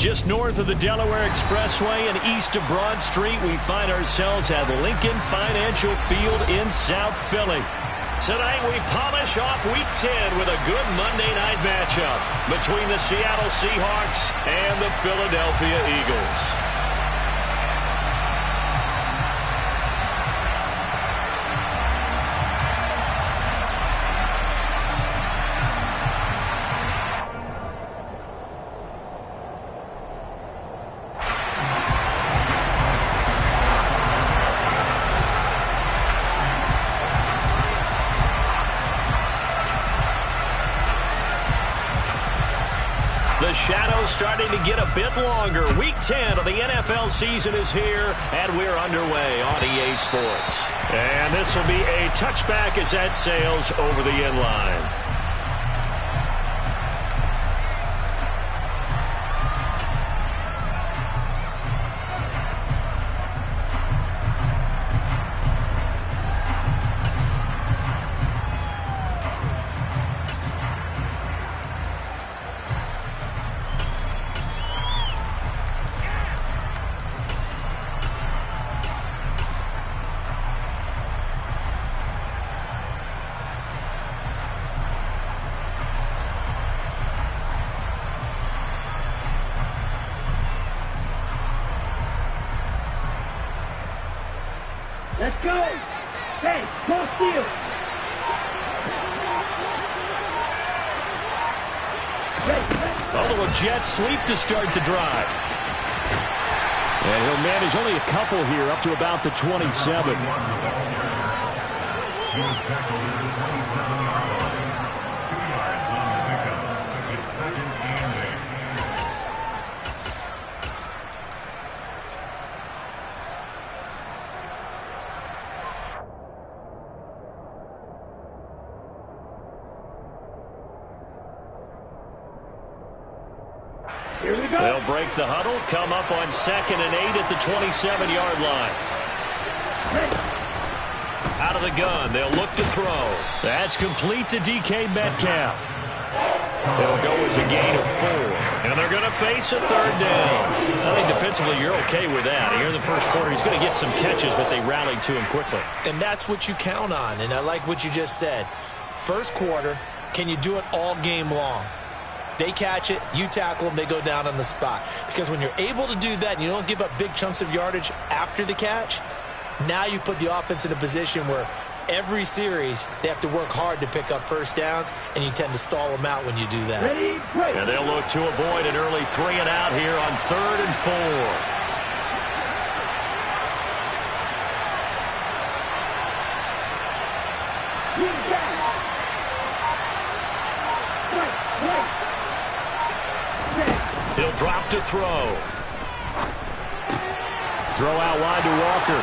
Just north of the Delaware Expressway and east of Broad Street, we find ourselves at Lincoln Financial Field in South Philly. Tonight we polish off Week 10 with a good Monday night matchup between the Seattle Seahawks and the Philadelphia Eagles. The shadow's starting to get a bit longer. Week 10 of the NFL season is here, and we're underway on EA Sports. And this will be a touchback as that sails over the end line. Let's go! Hey, go steal! A little jet sweep to start the drive. And he'll manage only a couple here up to about the 27. Here we go. They'll break the huddle, come up on 2nd and 8 at the 27-yard line. Out of the gun, they'll look to throw. That's complete to DK Metcalf. It'll go as a gain of 4. And they're going to face a 3rd down. I think defensively you're okay with that. Here in the first quarter, he's going to get some catches, but they rallied to him quickly. And that's what you count on, and I like what you just said. First quarter, can you do it all game long? They catch it, you tackle them, they go down on the spot. Because when you're able to do that and you don't give up big chunks of yardage after the catch, now you put the offense in a position where every series they have to work hard to pick up first downs, and you tend to stall them out when you do that. And they'll look to avoid an early 3 and out here on 3rd and 4. He'll drop to throw. Throw out wide to Walker.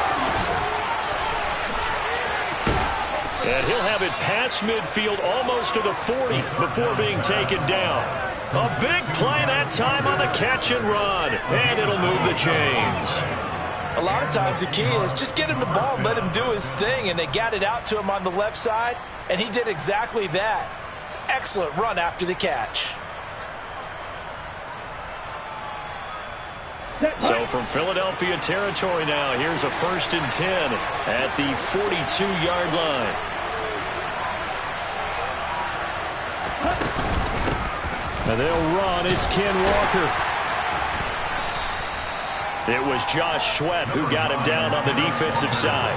And he'll have it past midfield almost to the 40 before being taken down. A big play that time on the catch and run. And it'll move the chains. A lot of times the key is just get him the ball and let him do his thing, and they got it out to him on the left side, and he did exactly that. Excellent run after the catch. So from Philadelphia territory now, here's a 1st and 10 at the 42-yard line. And they'll run. It's Ken Walker. It was Josh Sweat who got him down on the defensive side.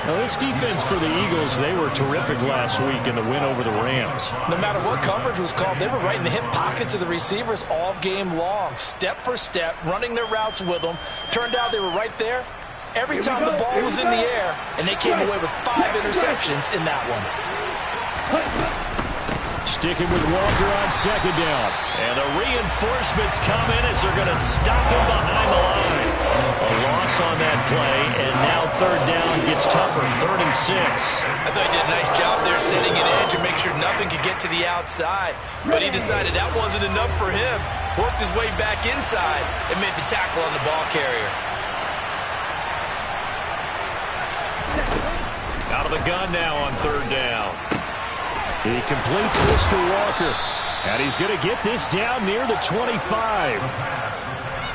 Now, this defense for the Eagles, they were terrific last week in the win over the Rams. No matter what coverage was called, they were right in the hip pockets of the receivers all game long, step for step, running their routes with them. Turned out they were right there every time the ball was in the air, and they came away with 5 interceptions in that one. Sticking with Walker on 2nd down. And the reinforcements come in as they're going to stop him behind the line. A loss on that play, and now 3rd down gets tougher, 3rd and 6. I thought he did a nice job there setting an edge and make sure nothing could get to the outside. But he decided that wasn't enough for him. Worked his way back inside and made the tackle on the ball carrier. Out of the gun now on 3rd down. He completes this to Walker. And he's going to get this down near the 25.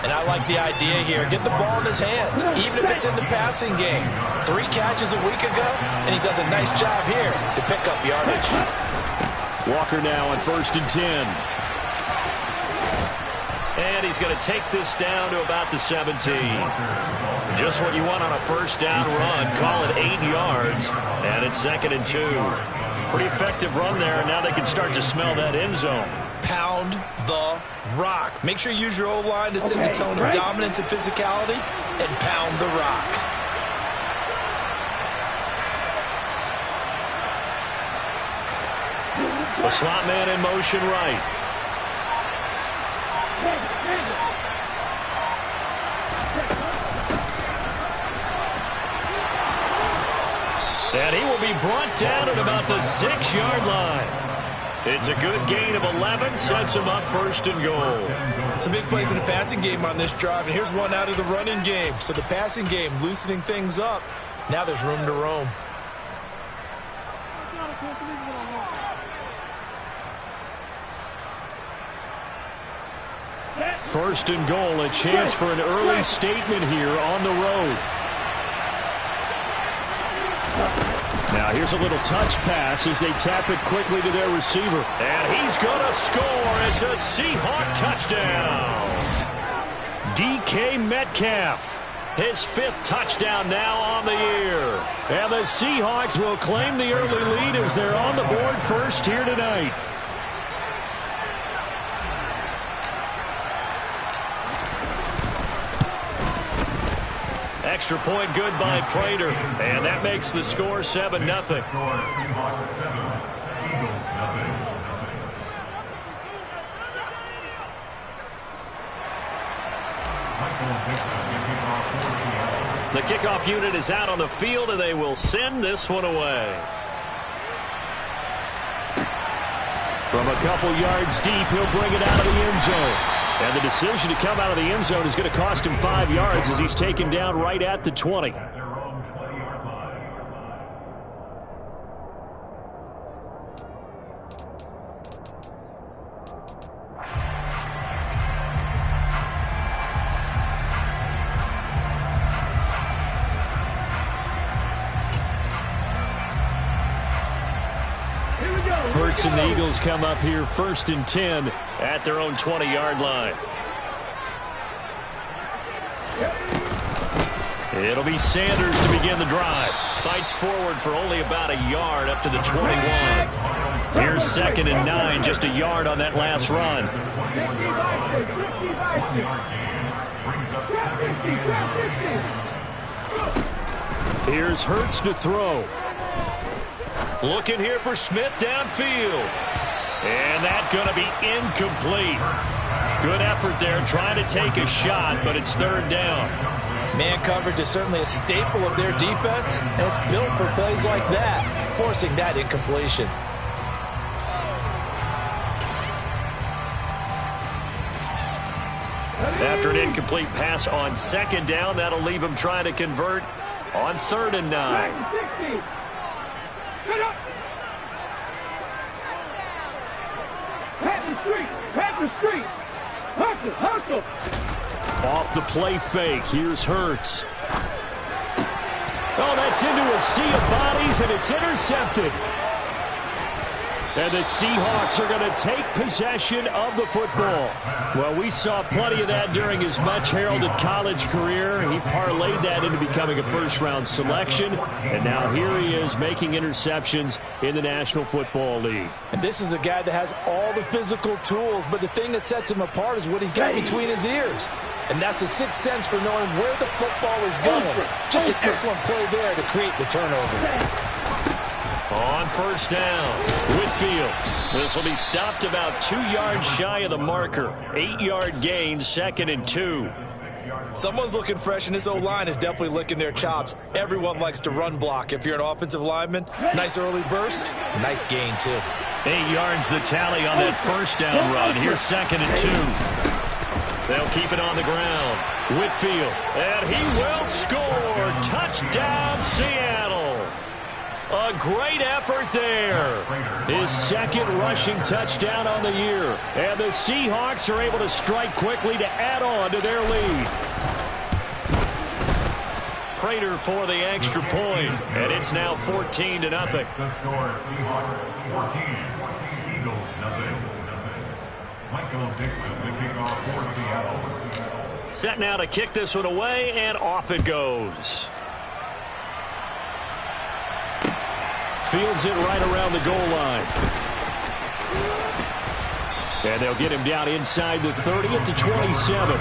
And I like the idea here. Get the ball in his hands, even if it's in the passing game. 3 catches a week ago, and he does a nice job here to pick up yardage. Walker now on 1st and 10. And he's going to take this down to about the 17. Just what you want on a first down run. Call it 8 yards. And it's 2nd and 2. Pretty effective run there, and now they can start to smell that end zone. Pound the rock. Make sure you use your O-line to set the tone of dominance and physicality, and pound the rock. The slot man in motion right. And he will be brought down at about the 6-yard line. It's a good gain of 11, sets him up 1st and goal. Some big plays in the passing game on this drive, and here's one out of the running game. So the passing game loosening things up. Now there's room to roam. First and goal, a chance for an early statement here on the road. Now here's a little touch pass as they tap it quickly to their receiver. And he's going to score. It's a Seahawk touchdown. DK Metcalf, his 5th touchdown now on the year. And the Seahawks will claim the early lead as they're on the board first here tonight. Extra point good by Prater, and that makes the score 7-0. The kickoff unit is out on the field, and they will send this one away. From a couple yards deep, he'll bring it out of the end zone. And the decision to come out of the end zone is going to cost him 5 yards as he's taken down right at the 20. Hurts and the Eagles come up here 1st and 10 at their own 20-yard line. It'll be Sanders to begin the drive. Fights forward for only about a yard up to the 21. Here's 2nd and 9, just a yard on that last run. Here's Hurts to throw. Looking here for Smith downfield. And that's going to be incomplete. Good effort there trying to take a shot, but it's 3rd down. Man coverage is certainly a staple of their defense, and it's built for plays like that, forcing that incompletion. After an incomplete pass on 2nd down, that'll leave him trying to convert on 3rd and 9. Hustle. Off the play fake. Here's Hurts. Oh, that's into a sea of bodies, and it's intercepted. And the Seahawks are going to take possession of the football. Well, we saw plenty of that during his much-heralded college career. He parlayed that into becoming a first-round selection. And now here he is making interceptions in the National Football League. And this is a guy that has all the physical tools, but the thing that sets him apart is what he's got between his ears. And that's the sixth sense for knowing where the football is going. Just an excellent play there to create the turnover. On 1st down, Whitfield. This will be stopped about 2 yards shy of the marker. 8-yard gain, 2nd and 2. Someone's looking fresh, and this O-line is definitely licking their chops. Everyone likes to run block. If you're an offensive lineman, nice early burst, nice gain, too. 8 yards the tally on that 1st down run. Here's 2nd and 2. They'll keep it on the ground. Whitfield, and he will score. Touchdown, Seattle. A great effort there. His second rushing touchdown on the year. And the Seahawks are able to strike quickly to add on to their lead. Prater for the extra point, and it's now 14-0. The score, Seahawks 14, Eagles nothing. Michael Dixon, the kickoff for Seattle. Set now to kick this one away, and off it goes. Fields it right around the goal line. And they'll get him down inside the 30 at the 27.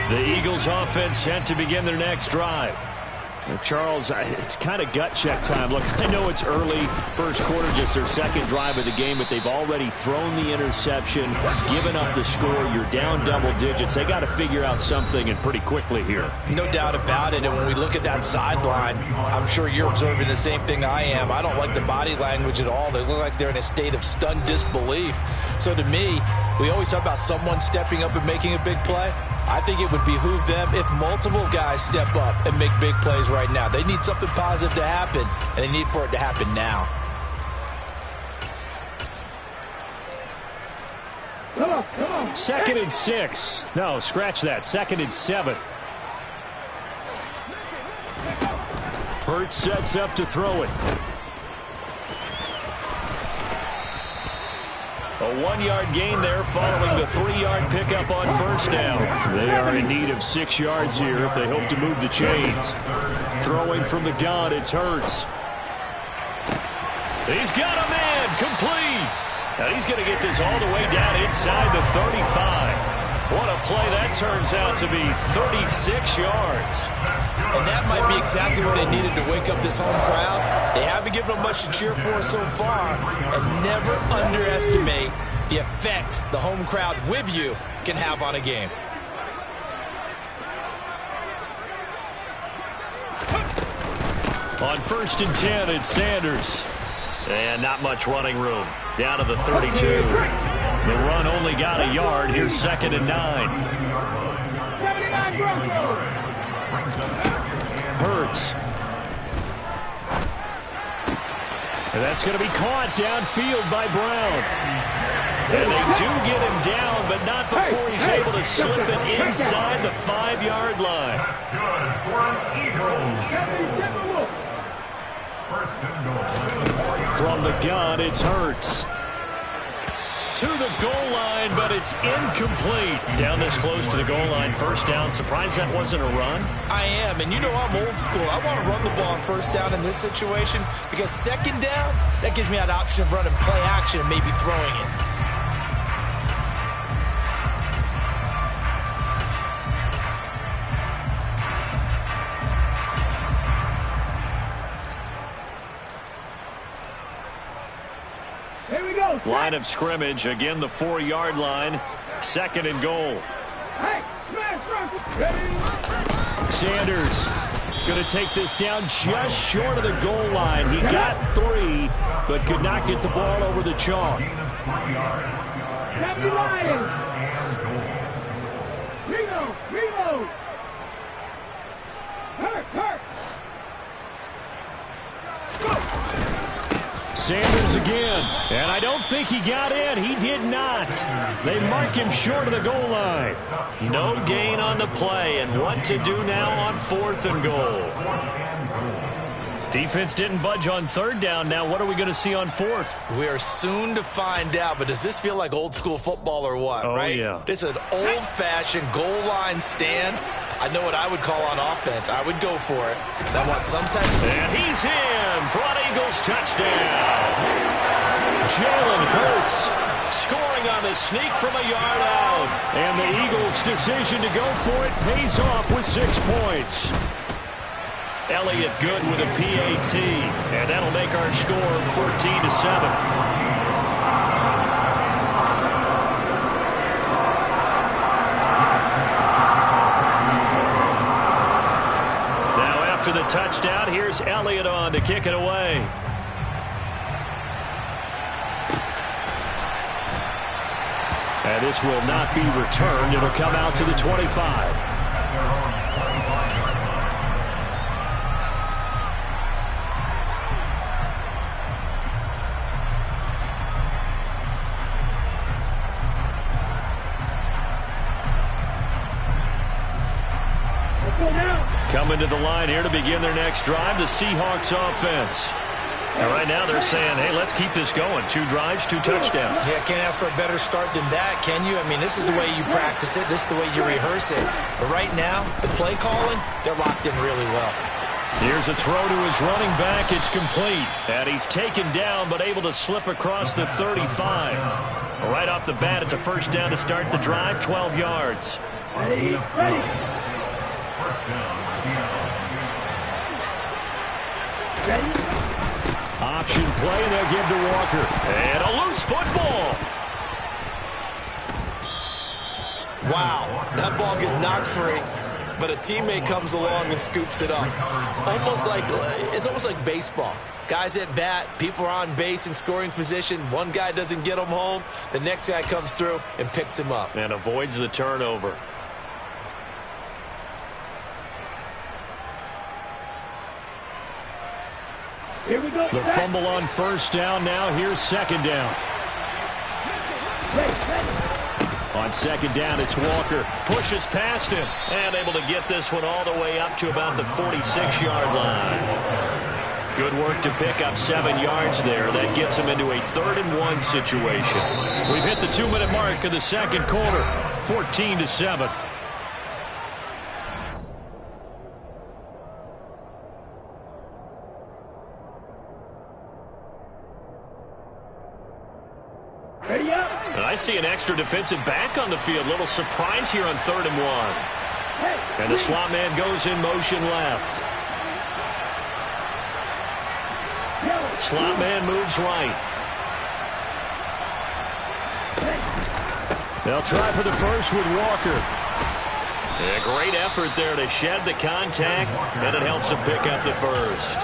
The Eagles offense set to begin their next drive. Charles, it's kind of gut check time. Look, I know it's early, first quarter, just their second drive of the game, but they've already thrown the interception, given up the score. You're down double digits. They got to figure out something, and pretty quickly here. No doubt about it. And when we look at that sideline, I'm sure you're observing the same thing I am. I don't like the body language at all. They look like they're in a state of stunned disbelief. So to me, we always talk about someone stepping up and making a big play. I think it would behoove them if multiple guys step up and make big plays right now. They need something positive to happen, and they need for it to happen now. Come on. 2nd and 6. No, scratch that. 2nd and 7. Hurts sets up to throw it. A 1-yard gain there following the 3-yard pickup on first down. They are in need of 6 yards here if they hope to move the chains. Throwing from the gun, it's Hurts. He's got a man, complete. And he's going to get this all the way down inside the 35. What a play that turns out to be, 36 yards. And that might be exactly what they needed to wake up this home crowd. They haven't given them much to cheer for so far. And never underestimate the effect the home crowd with you can have on a game. On 1st and 10, it's Sanders. And not much running room. Down to the 32. The run only got a yard. Here's 2nd and 9. Hurts. And that's going to be caught downfield by Brown. And they do get him down, but not before he's able to slip it inside the 5-yard line. That's good for an Eagles. First and goal. From the gun, it's Hurts. To the goal line, but it's incomplete. Down this close to the goal line, first down. Surprised that wasn't a run? I am, and you know I'm old school. I want to run the ball on first down in this situation because second down, that gives me an option of running play action and maybe throwing it. Line of scrimmage, again the 4-yard line, 2nd and goal. Sanders going to take this down just short of the goal line. He got 3, but could not get the ball over the chalk. Reload. Hurt. Sanders again, and I don't think he got in. He did not. They mark him short of the goal line. No gain on the play, and what to do now on 4th and goal. Defense didn't budge on 3rd down. Now what are we going to see on 4th? We are soon to find out, but does this feel like old school football or what, right? Yeah. This is an old-fashioned goal line stand. I know what I would call on offense. I would go for it. I want some type of... And he's in for an Eagles touchdown. Jalen Hurts scoring on the sneak from a yard out. And the Eagles' decision to go for it pays off with 6 points. Elliott good with a PAT. And that'll make our score 14-7. After the touchdown, here's Elliott on to kick it away. And this will not be returned. It'll come out to the 25. Coming to the line here to begin their next drive, the Seahawks offense. And right now they're saying, hey, let's keep this going. 2 drives, 2 touchdowns. Yeah, can't ask for a better start than that, can you? I mean, this is the way you practice it. This is the way you rehearse it. But right now, the play calling, they're locked in really well. Here's a throw to his running back. It's complete. And he's taken down but able to slip across the 35. Right off the bat, it's a first down to start the drive, 12 yards. Ready. First down, Seattle. Ready. Option play, and they'll give to Walker. And a loose football. Wow, that ball gets knocked free, but a teammate comes along and scoops it up. It's almost like baseball. Guys at bat, people are on base in scoring position. One guy doesn't get him home. The next guy comes through and picks him up. And avoids the turnover. Here we go. The fumble on first down. Now here's second down. On second down, it's Walker. Pushes past him. And able to get this one all the way up to about the 46-yard line. Good work to pick up 7 yards there. That gets him into a 3rd-and-1 situation. We've hit the 2-minute mark of the second quarter. 14-7. Ready up. And I see an extra defensive back on the field. Little surprise here on 3rd and 1. And the slot man goes in motion left. Slot man moves right. They'll try for the first with Walker. A great effort there to shed the contact, and it helps him pick up the first.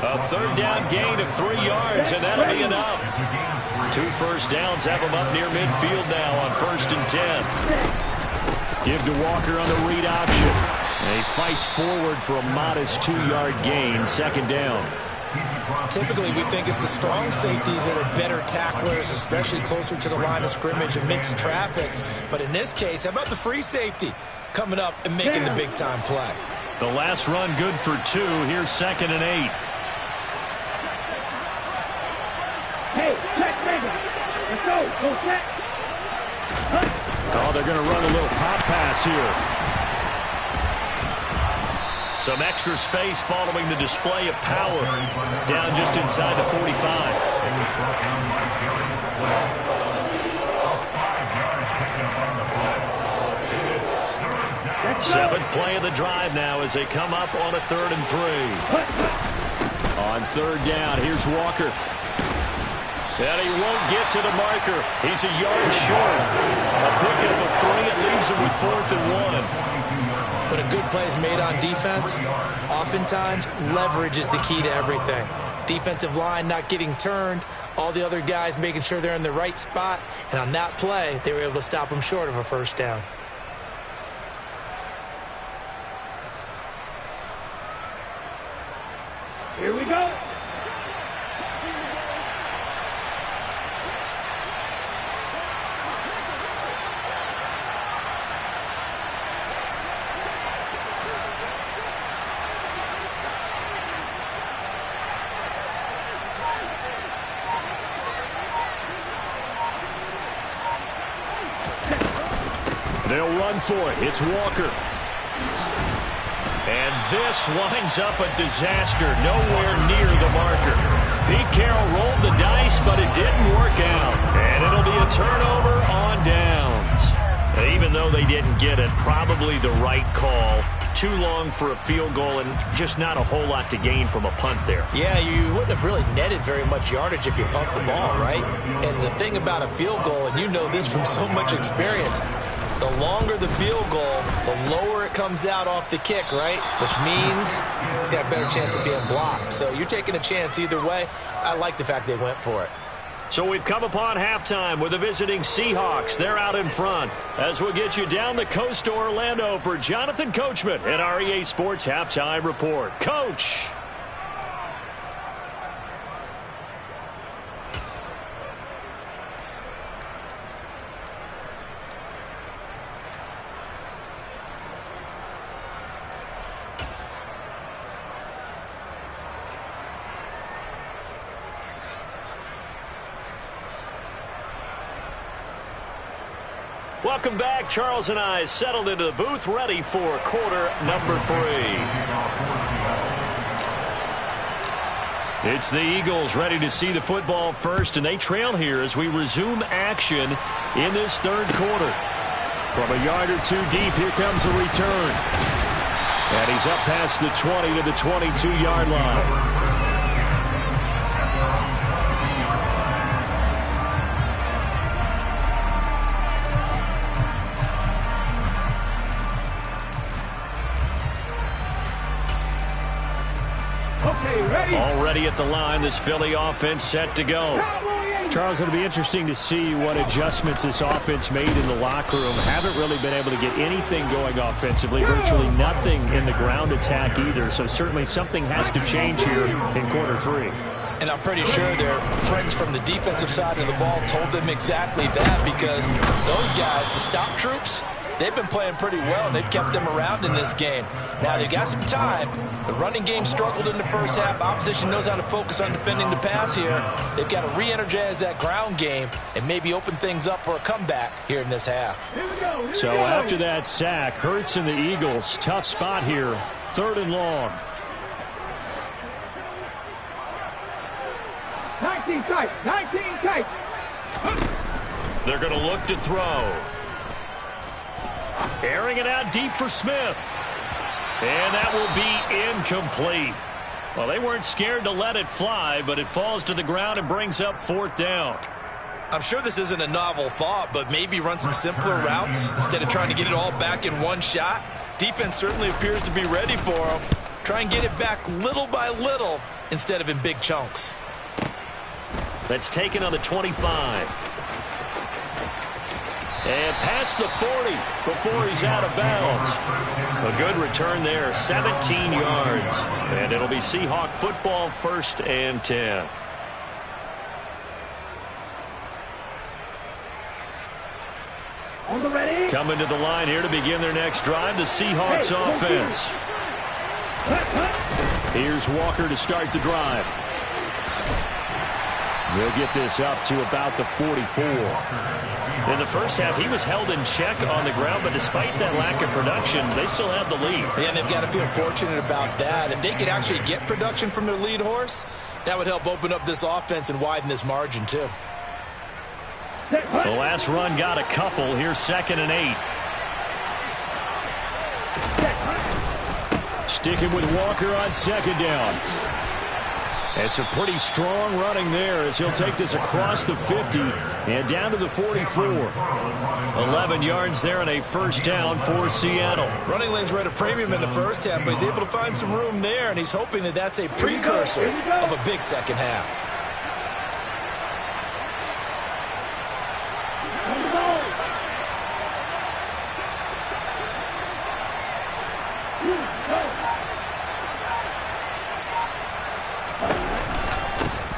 A 3rd down gain of 3 yards, and that'll be enough. 2 first downs have him up near midfield now on 1st and 10. Give to Walker on the read option. And he fights forward for a modest 2-yard gain, 2nd down. Typically, we think it's the strong safeties that are better tacklers, especially closer to the line of scrimmage amidst traffic. But in this case, how about the free safety coming up and making the big-time play? The last run good for 2. Here's 2nd and 8. Hey, check, baby. Let's go. Go check. Oh, they're going to run a little pop pass here. Some extra space following the display of power. Down just inside the 45. 7th play of the drive now as they come up on a 3rd and 3. On 3rd down, here's Walker. And he won't get to the marker. He's a yard short. A pickup of 3. It leaves him with 4th and 1. But a good play is made on defense. Oftentimes, leverage is the key to everything. Defensive line not getting turned. All the other guys making sure they're in the right spot. And on that play, they were able to stop him short of a first down. Here we go. They'll run for it. It's Walker. And this winds up a disaster. Nowhere near the marker. Pete Carroll rolled the dice, but it didn't work out. And it'll be a turnover on downs. Even though they didn't get it, probably the right call. Too long for a field goal and just not a whole lot to gain from a punt there. Yeah, you wouldn't have really netted very much yardage if you pumped the ball, right? And the thing about a field goal, and you know this from so much experience, the longer the field goal, the lower it comes out off the kick, right? Which means it's got a better chance of being blocked. So you're taking a chance either way. I like the fact they went for it. So we've come upon halftime with the visiting Seahawks. They're out in front. As we'll get you down the coast to Orlando for Jonathan Coachman at our EA Sports Halftime Report. Coach. Welcome back. Charles and I settled into the booth, ready for quarter number 3. It's the Eagles ready to see the football first, and they trail here as we resume action in this third quarter. From a yard or two deep, here comes the return. And he's up past the 20 to the 22-yard line. Already at the line, this Philly offense set to go. Charles, it'll be interesting to see what adjustments this offense made in the locker room. Haven't really been able to get anything going offensively, virtually nothing in the ground attack either. So certainly something has to change here in quarter 3. And I'm pretty sure their friends from the defensive side of the ball told them exactly that, because those guys, the stop troops, they've been playing pretty well, and they've kept them around in this game. Now, they've got some time. The running game struggled in the first half. Opposition knows how to focus on defending the pass here. They've got to re-energize that ground game and maybe open things up for a comeback here in this half. So after that sack, Hurts and the Eagles, tough spot here, 3rd and long. 19 tight, 19 tight. They're going to look to throw. Airing it out deep for Smith. And that will be incomplete. Well, they weren't scared to let it fly, but it falls to the ground and brings up 4th down. I'm sure this isn't a novel thought, but maybe run some simpler routes instead of trying to get it all back in one shot. Defense certainly appears to be ready for them. Try and get it back little by little instead of in big chunks. That's taken on the 25. And past the 40 before he's out of bounds. A good return there, 17 yards. And it'll be Seahawk football, 1st and 10. On the ready. Coming to the line here to begin their next drive, the Seahawks offense. Here's Walker to start the drive. They'll get this up to about the 44. In the first half, he was held in check on the ground, but despite that lack of production, they still have the lead. And they've got to feel fortunate about that. If they could actually get production from their lead horse, that would help open up this offense and widen this margin, too. The last run got a couple. Here's 2nd and 8. Sticking with Walker on 2nd down. It's a pretty strong running there as he'll take this across the 50 and down to the 44. 11 yards there and a 1st down for Seattle. Running lanes were at a premium in the first half, but he's able to find some room there, and he's hoping that that's a precursor of a big second half.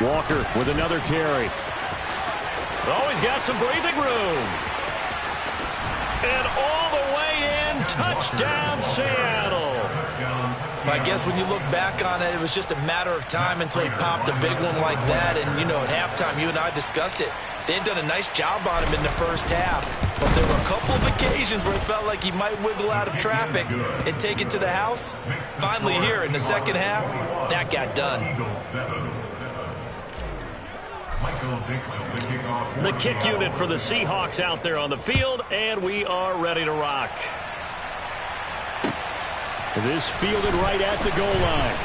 Walker with another carry. Always got some breathing room. And all the way in, touchdown Seattle. I guess when you look back on it, it was just a matter of time until he popped a big one like that. And, you know, at halftime, you and I discussed it. They had done a nice job on him in the first half. But there were a couple of occasions where it felt like he might wiggle out of traffic and take it to the house. Finally here in the second half, that got done. The kick unit for the Seahawks out there on the field, and we are ready to rock. This fielded right at the goal line.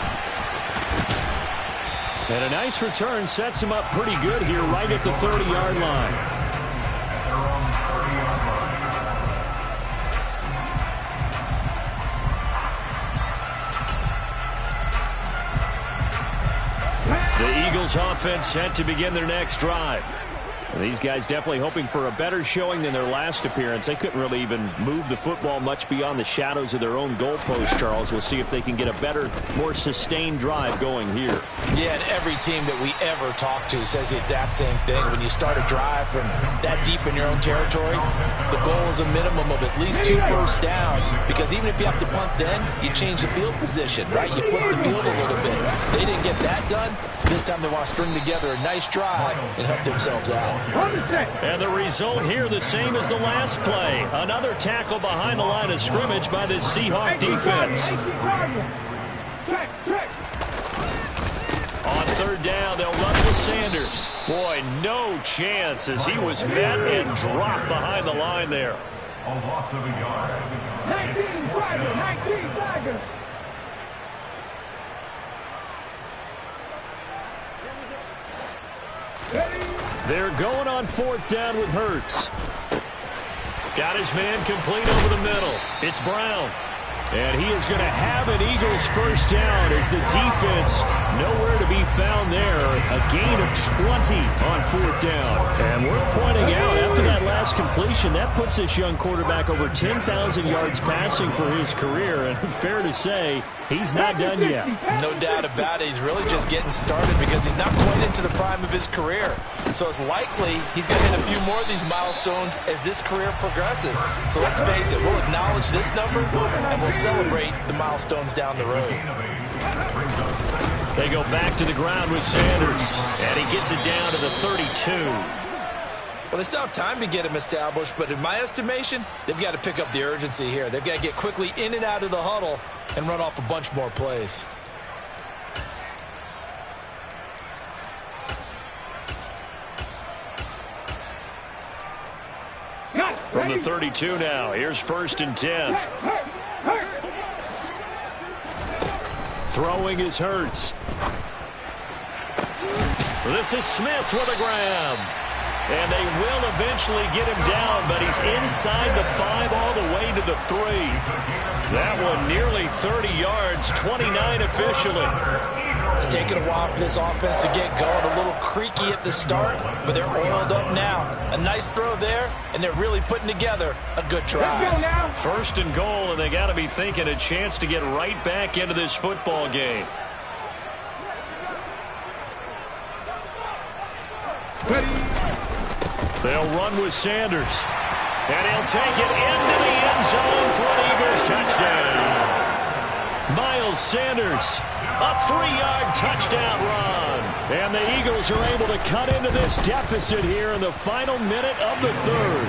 And a nice return sets him up pretty good here right at the 30-yard line. The Eagles offense set to begin their next drive. And these guys definitely hoping for a better showing than their last appearance. They couldn't really even move the football much beyond the shadows of their own goalpost, Charles. We'll see if they can get a better, more sustained drive going here. Yeah, and every team that we ever talk to says the exact same thing. When you start a drive from that deep in your own territory, the goal is a minimum of at least 2 first downs, because even if you have to punt then, you change the field position, right? You flip the field a little bit. They didn't get that done. This time they want to string together a nice drive and help themselves out. And the result here the same as the last play. Another tackle behind the line of scrimmage by this Seahawk defense. On third down, they'll run with Sanders. Boy, no chance as he was met and dropped behind the line there. A loss of a yard. 19 Tigers. They're going on fourth down with Hurts. Got his man complete over the middle. It's Brown. And he is going to have an Eagles first down as the defense nowhere to be found there. A gain of 20 on fourth down. And we're pointing out after that last completion, that puts this young quarterback over 10,000 yards passing for his career. And fair to say, he's not done yet. No doubt about it. He's really just getting started because he's not quite into the prime of his career. So it's likely he's going to hit a few more of these milestones as this career progresses. So let's face it, we'll acknowledge this number and we'll celebrate the milestones down the road. They go back to the ground with Sanders, and he gets it down to the 32. Well, they still have time to get him established, but in my estimation, they've got to pick up the urgency here. They've got to get quickly in and out of the huddle and run off a bunch more plays. From the 32 now, here's first and 10. Throwing is Hurts. This is Smith with a grab. And they will eventually get him down, but he's inside the 5 all the way to the 3. That one nearly 30 yards, 29 officially. It's taken a while for this offense to get going. A little creaky at the start, but they're oiled up now. A nice throw there, and they're really putting together a good drive. First and goal, and they got to be thinking a chance to get right back into this football game. They'll run with Sanders. And he'll take it into the end zone for an Eagles touchdown. Miles Sanders, a 3-yard touchdown run. And the Eagles are able to cut into this deficit here in the final minute of the third.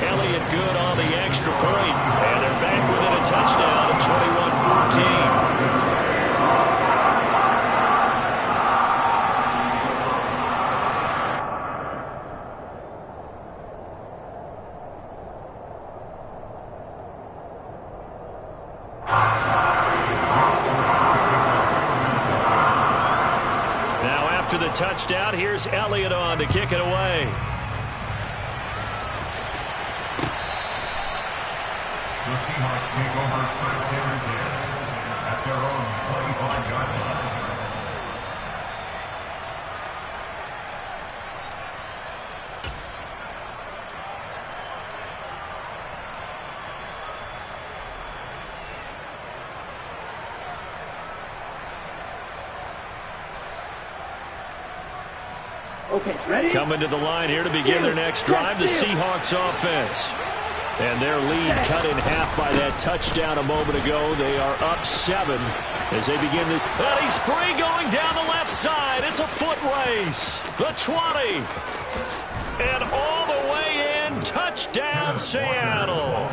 Elliott good on the extra point. And they're back within a touchdown at 21-14. After the touchdown, here's Elliott on to kick it away. The Seahawks take over first and 10 at their own 25-yard line. Okay, ready? Coming to the line here to begin their next drive, the Seahawks offense. And their lead cut in half by that touchdown a moment ago. They are up 7 as they begin this. And he's free going down the left side. It's a foot race. The 20. And all the way in. Touchdown, Seattle.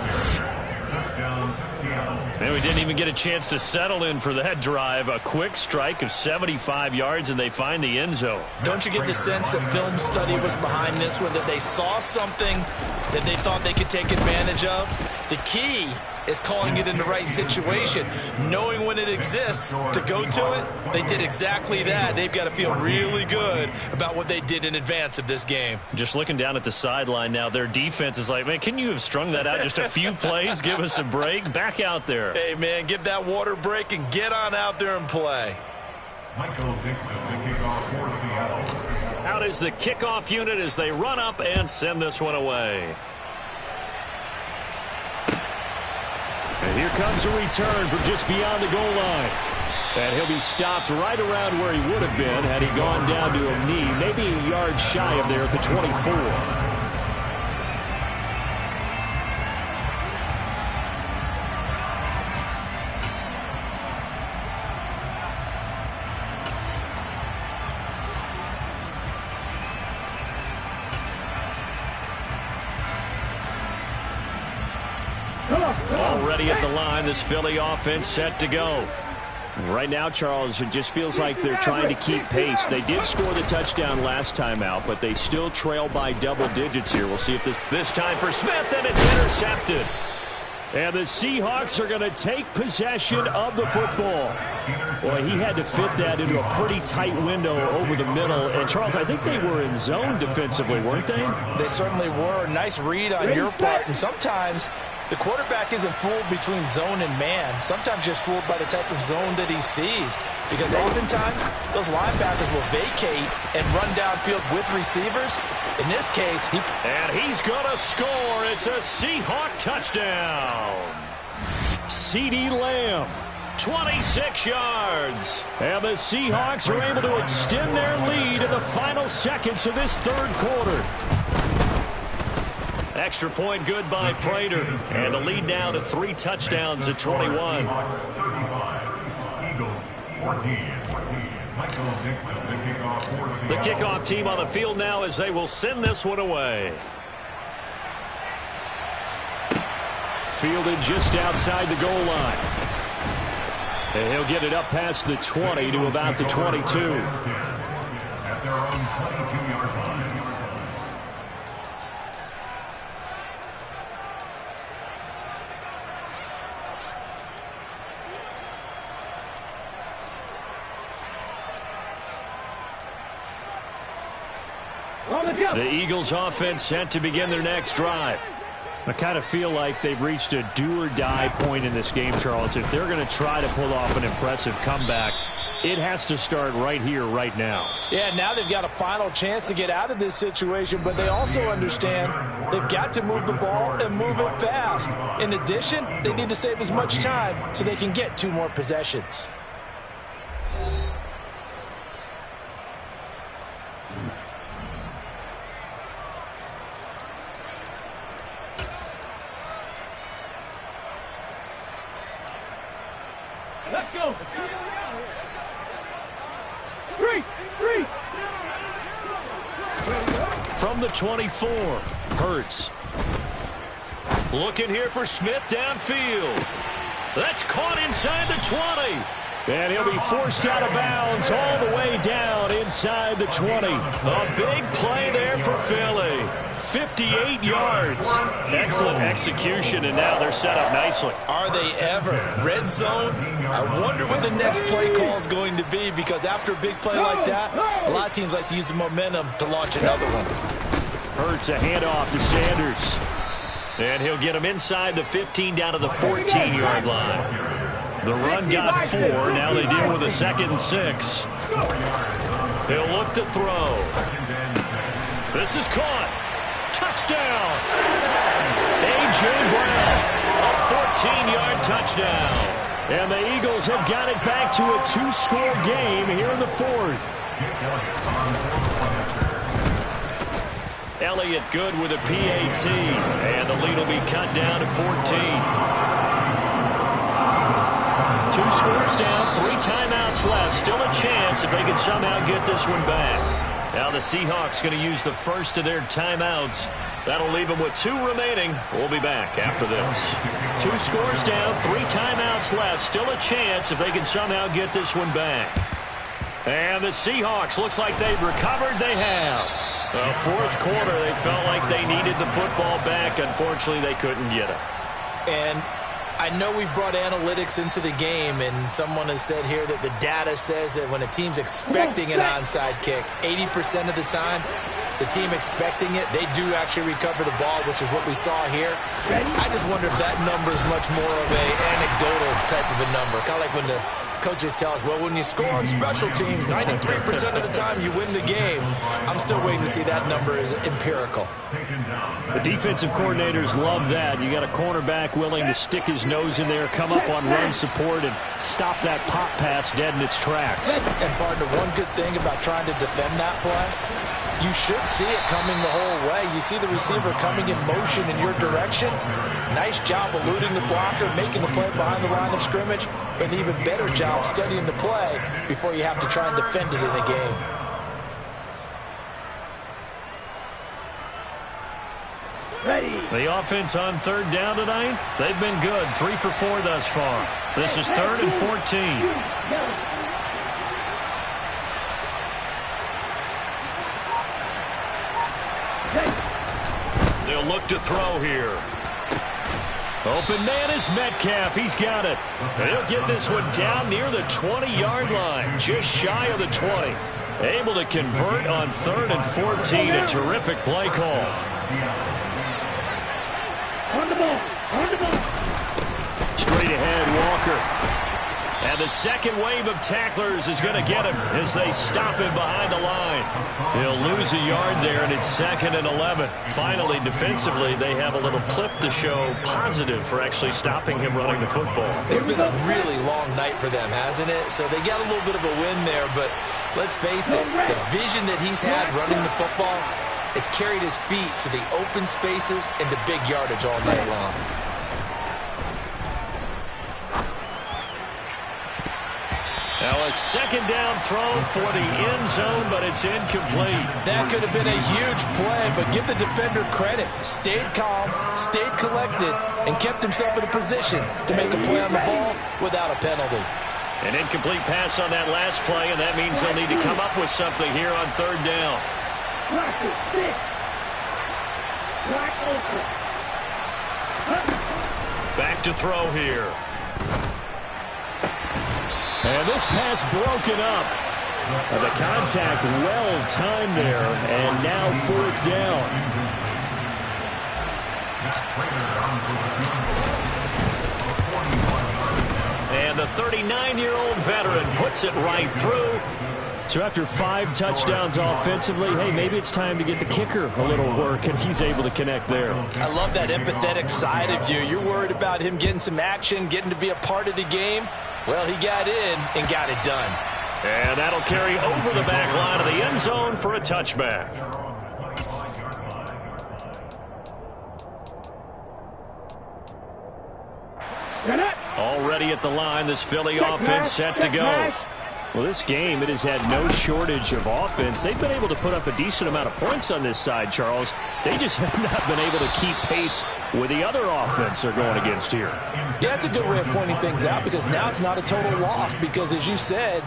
And we didn't even get a chance to settle in for that drive. A quick strike of 75 yards, and they find the end zone. Don't you get the sense that film study was behind this one, that they saw something that they thought they could take advantage of? The key is calling it in the right situation, knowing when it exists to go to it. They did exactly that. They've got to feel really good about what they did in advance of this game. Just looking down at the sideline now, their defense is like, man, can you have strung that out just a few plays? Give us a break. Back out there. Hey, man, give that water break and get on out there and play. Michael Dixon, the kickoff for Seattle. Out is the kickoff unit as they run up and send this one away. And here comes a return from just beyond the goal line. And he'll be stopped right around where he would have been had he gone down to a knee, maybe a yard shy of there at the 24. Already at the line, this Philly offense set to go. Right now, Charles, it just feels like they're trying to keep pace. They did score the touchdown last time out, but they still trail by double digits here. We'll see if this time for Smith, and it's intercepted. And the Seahawks are going to take possession of the football. Boy, he had to fit that into a pretty tight window over the middle. And, Charles, I think they were in zone defensively, weren't they? They certainly were. Nice read on your part. And sometimes the quarterback isn't fooled between zone and man. Sometimes just fooled by the type of zone that he sees. Because oftentimes, those linebackers will vacate and run downfield with receivers. In this case, he's going to score. It's a Seahawk touchdown. CeeDee Lamb, 26 yards. And the Seahawks are able to extend their lead in the final seconds of this third quarter. Extra point good by Prater. And the lead now to 3 touchdowns at 21. 35. Eagles 14. Michael Dixon, the kickoff for Seattle. The kickoff team on the field now as they will send this one away. Fielded just outside the goal line. And he'll get it up past the 20 to about the 22. At their own 22-yard line. The Eagles offense set to begin their next drive. I kind of feel like they've reached a do-or-die point in this game, Charles. If they're going to try to pull off an impressive comeback, it has to start right here, right now. Yeah, now they've got a final chance to get out of this situation, but they also understand they've got to move the ball and move it fast. In addition, they need to save as much time so they can get 2 more possessions. Let's go. 3. From the 24, Hurts. Looking here for Smith downfield. That's caught inside the 20. And he'll be forced out of bounds all the way down inside the 20. A big play there for Philly. 58 yards. Excellent execution, and now they're set up nicely. Are they ever? Red zone? I wonder what the next play call is going to be, because after a big play like that, a lot of teams like to use the momentum to launch another one. Hurts a handoff to Sanders. And he'll get him inside the 15 down to the 14-yard line. The run got 4. Now they deal with a 2nd and 6. He'll look to throw. This is caught. Touchdown. A.J. Brown. A 14-yard touchdown. And the Eagles have got it back to a 2-score game here in the 4th. Elliott good with a PAT. And the lead will be cut down to 14. 2 scores down, 3 timeouts left. Still a chance if they can somehow get this one back. Now the Seahawks going to use the first of their timeouts. That'll leave them with 2 remaining. We'll be back after this. 2 scores down, 3 timeouts left. Still a chance if they can somehow get this one back. And the Seahawks, looks like they've recovered. They have. The 4th quarter, they felt like they needed the football back. Unfortunately, they couldn't get it. And I know we brought analytics into the game, and someone has said here that the data says that when a team's expecting an onside kick, 80% of the time, the team expecting it, they do actually recover the ball, which is what we saw here. I just wonder if that number is much more of a anecdotal type of a number, kind of like when the coaches tell us, well, when you score on special teams, 93% of the time you win the game. I'm still waiting to see that number is empirical. The defensive coordinators love that. You got a cornerback willing to stick his nose in there, come up on run support, and stop that pop pass dead in its tracks. And, partner, one good thing about trying to defend that play, you should see it coming the whole way. You see the receiver coming in motion in your direction. Nice job eluding the blocker, making the play behind the line of scrimmage, but an even better job studying the play before you have to try and defend it in a game. The offense on third down tonight, they've been good. 3 for 4 thus far. This is 3rd and 14. They'll look to throw here. Open man is Metcalf. He's got it. He'll get this one down near the 20-yard line, just shy of the 20. Able to convert on 3rd and 14. A terrific play call. On the ball. On the ball. Straight ahead, Walker. And the second wave of tacklers is going to get him as they stop him behind the line. He'll lose a yard there, and it's 2nd and 11. Finally, defensively, they have a little clip to show positive for actually stopping him running the football. It's been a really long night for them, hasn't it? So they got a little bit of a win there, but let's face it, the vision that he's had running the football has carried his feet to the open spaces and to big yardage all night long. Now a second down throw for the end zone, but it's incomplete. That could have been a huge play, but give the defender credit. Stayed calm, stayed collected, and kept himself in a position to make a play on the ball without a penalty. An incomplete pass on that last play, and that means they'll need to come up with something here on third down. Back to throw here. And this pass broken up. The contact well timed there, and now 4th down. And the 39-year-old veteran puts it right through. So after 5 touchdowns offensively, hey, maybe it's time to get the kicker a little work, and he's able to connect there. I love that empathetic side of you. You're worried about him getting some action, getting to be a part of the game. Well, he got in and got it done. And that'll carry over the back line of the end zone for a touchback. Already at the line, this Philly offense set to go. Well, this game, it has had no shortage of offense. They've been able to put up a decent amount of points on this side, Charles. They just have not been able to keep pace with the other offense they're going against here. Yeah, that's a good way of pointing things out, because now it's not a total loss, because as you said,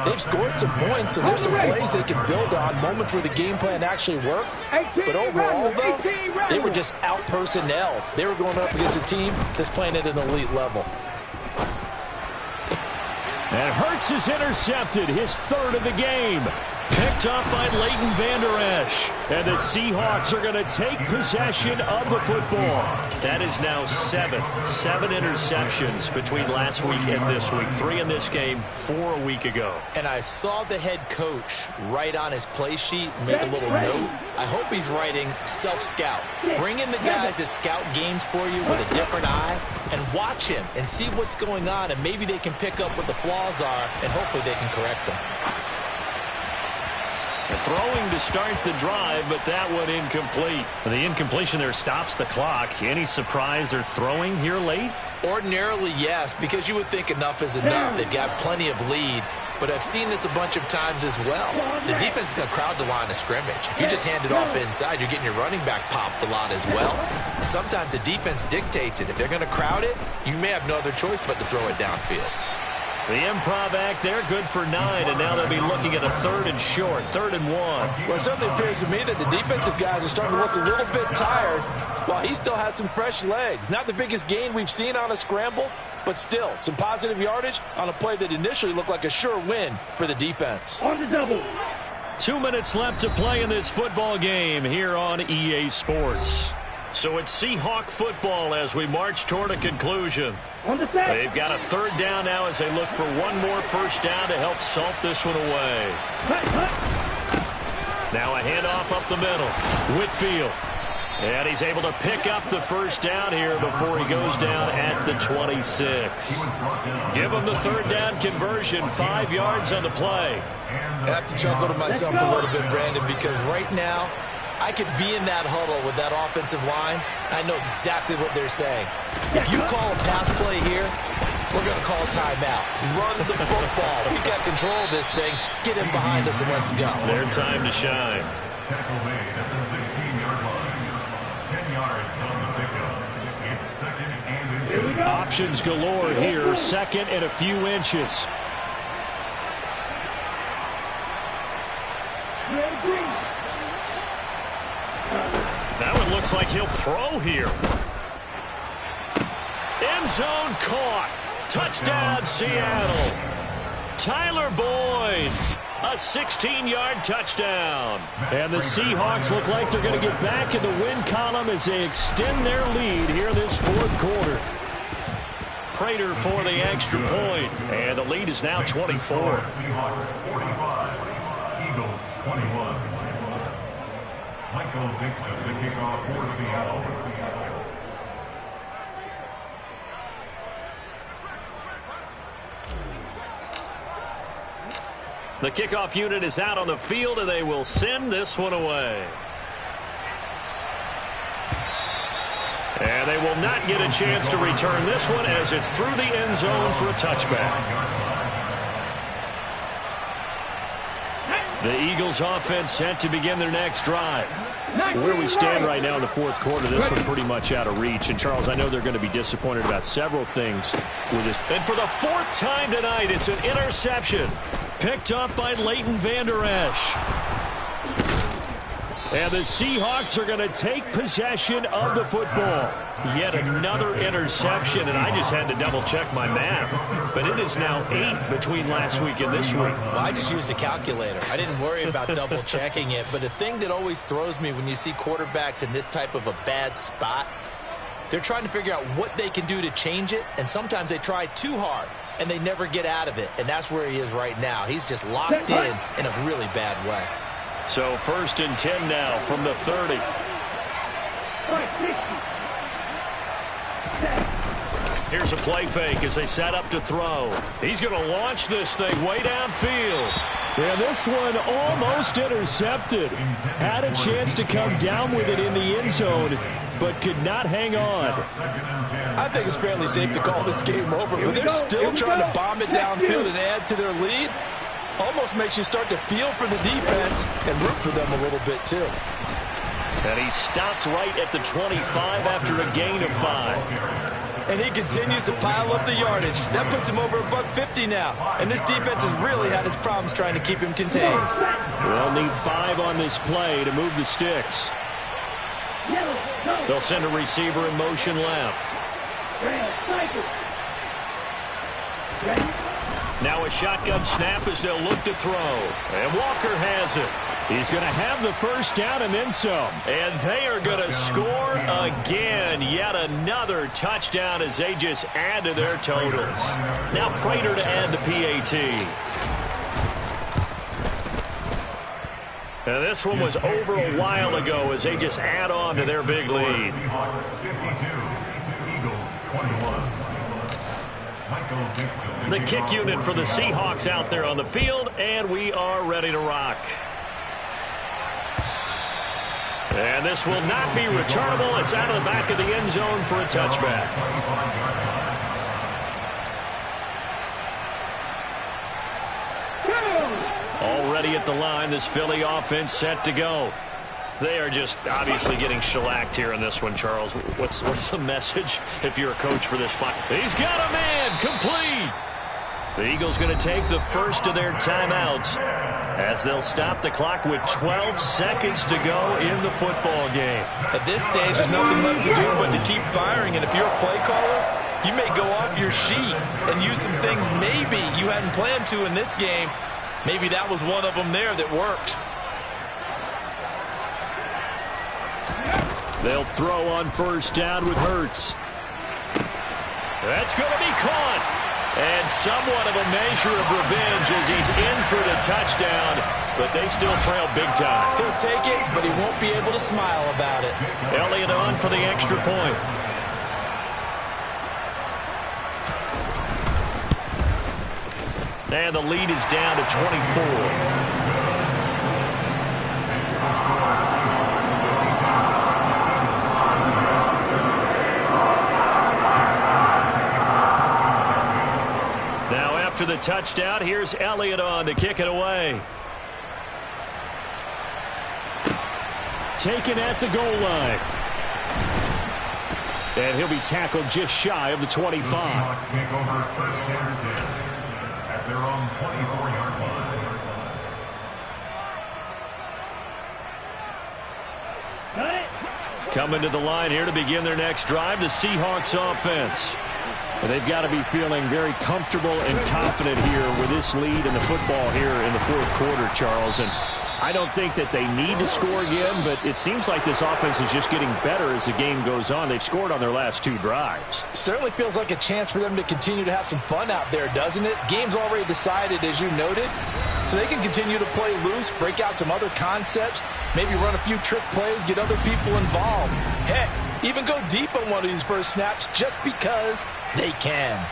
they've scored some points, so there's some plays they can build on, moments where the game plan actually worked. But overall, though, they were just out-personnel. They were going up against a team that's playing at an elite level. And Hurts is intercepted, his 3rd of the game. Picked up by Leighton Vander Esch. And the Seahawks are going to take possession of the football. That is now 7 interceptions between last week and this week. 3 in this game, 4 a week ago. And I saw the head coach write on his play sheet, make a little note. I hope he's writing self-scout. Bring in the guys that scout games for you with a different eye and watch him and see what's going on, and maybe they can pick up what the flaws are, and hopefully they can correct them. Throwing to start the drive, but that one incomplete. The incompletion there stops the clock. Any surprise they're throwing here late? Ordinarily, yes, because you would think enough is enough. They've got plenty of lead, but I've seen this a bunch of times as well. The defense is going to crowd the line of scrimmage. If you just hand it off inside, you're getting your running back popped a lot as well. Sometimes the defense dictates it. If they're going to crowd it, you may have no other choice but to throw it downfield. The improv act there, good for 9, and now they'll be looking at a 3rd and short, 3rd and 1. Well, it certainly appears to me that the defensive guys are starting to look a little bit tired, while he still has some fresh legs. Not the biggest gain we've seen on a scramble, but still some positive yardage on a play that initially looked like a sure win for the defense. On the double. 2 minutes left to play in this football game here on EA Sports. So it's Seahawk football as we march toward a conclusion. On the set. They've got a third down now as they look for one more first down to help salt this one away. Now a handoff up the middle. Whitfield. And he's able to pick up the first down here before he goes down at the 26. Give him the third down conversion, 5 yards on the play. I have to chuckle to myself a little bit, Brandon, because right now I could be in that huddle with that offensive line. I know exactly what they're saying. If you call a pass play here, we're going to call a timeout. Run the football. We got control of this thing. Get him behind us and let's go. Their time to shine. Tackle made at the 16-yard line. 10 yards on the pickup. It's second and inches. Options galore here. Second and a few inches. That one looks like he'll throw here. End zone caught. Touchdown, Seattle. Tyler Boyd, a 16-yard touchdown. And the Seahawks look like they're going to get back in the win column as they extend their lead here this fourth quarter. Prater for the extra point. And the lead is now 24. Seahawks 45. Eagles 21. Michael Dixon, the kickoff for Seattle. The kickoff unit is out on the field, and they will send this one away. And they will not get a chance to return this one as it's through the end zone for a touchback. The Eagles offense set to begin their next drive. Where we stand right now in the fourth quarter, this one's pretty much out of reach. And, Charles, I know they're going to be disappointed about several things with this. And for the fourth time tonight, it's an interception. Picked up by Leighton Vander Esch. And the Seahawks are going to take possession of the football. Yet another interception, and I just had to double-check my math. But it is now 8 between last week and this week. Well, I just used a calculator. I didn't worry about double-checking it. But the thing that always throws me when you see quarterbacks in this type of a bad spot, they're trying to figure out what they can do to change it, and sometimes they try too hard, and they never get out of it. And that's where he is right now. He's just locked in a really bad way. So 1st and 10 now from the 30. Here's a play fake as they set up to throw. He's going to launch this thing way downfield. Yeah, this one almost intercepted. Had a chance to come down with it in the end zone, but could not hang on. I think it's fairly safe to call this game over, but they're still trying to bomb it downfield and add to their lead. Almost makes you start to feel for the defense and root for them a little bit, too. And he stopped right at the 25 after a gain of 5. And he continues to pile up the yardage. That puts him over $150 now. And this defense has really had its problems trying to keep him contained. They'll need 5 on this play to move the sticks. They'll send a receiver in motion left. Now a shotgun snap as they'll look to throw. And Walker has it. He's going to have the first down and then some. And they are going to score again. Yet another touchdown as they just add to their totals. Now Prater to add the PAT. And this one was over a while ago as they just add on to their big lead. The kick unit for the Seahawks out there on the field, and we are ready to rock. And this will not be returnable. It's out of the back of the end zone for a touchback. Already at the line, this Philly offense set to go. They are just obviously getting shellacked here in this one, Charles. What's the message if you're a coach for this fight? He's got a man, complete. The Eagles going to take the first of their timeouts as they'll stop the clock with 12 seconds to go in the football game. At this stage, there's nothing left to do but to keep firing. And if you're a play caller, you may go off your sheet and use some things maybe you hadn't planned to in this game. Maybe that was one of them there that worked. They'll throw on first down with Hurts. That's going to be caught. And somewhat of a measure of revenge as he's in for the touchdown, but they still trail big time. He'll take it, but he won't be able to smile about it. Elliott on for the extra point. And the lead is down to 24. After the touchdown, here's Elliott on to kick it away. Taken at the goal line. And he'll be tackled just shy of the 25. Take over first and 10 at their own 24-yard line. Coming to the line here to begin their next drive, the Seahawks offense. And they've got to be feeling very comfortable and confident here with this lead in the football here in the fourth quarter, Charles. And I don't think that they need to score again, but it seems like this offense is just getting better as the game goes on. They've scored on their last 2 drives. Certainly feels like a chance for them to continue to have some fun out there, doesn't it? Game's already decided, as you noted, so they can continue to play loose, break out some other concepts, maybe run a few trick plays, get other people involved. Heck, even go deep on one of these first snaps just because they can.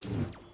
you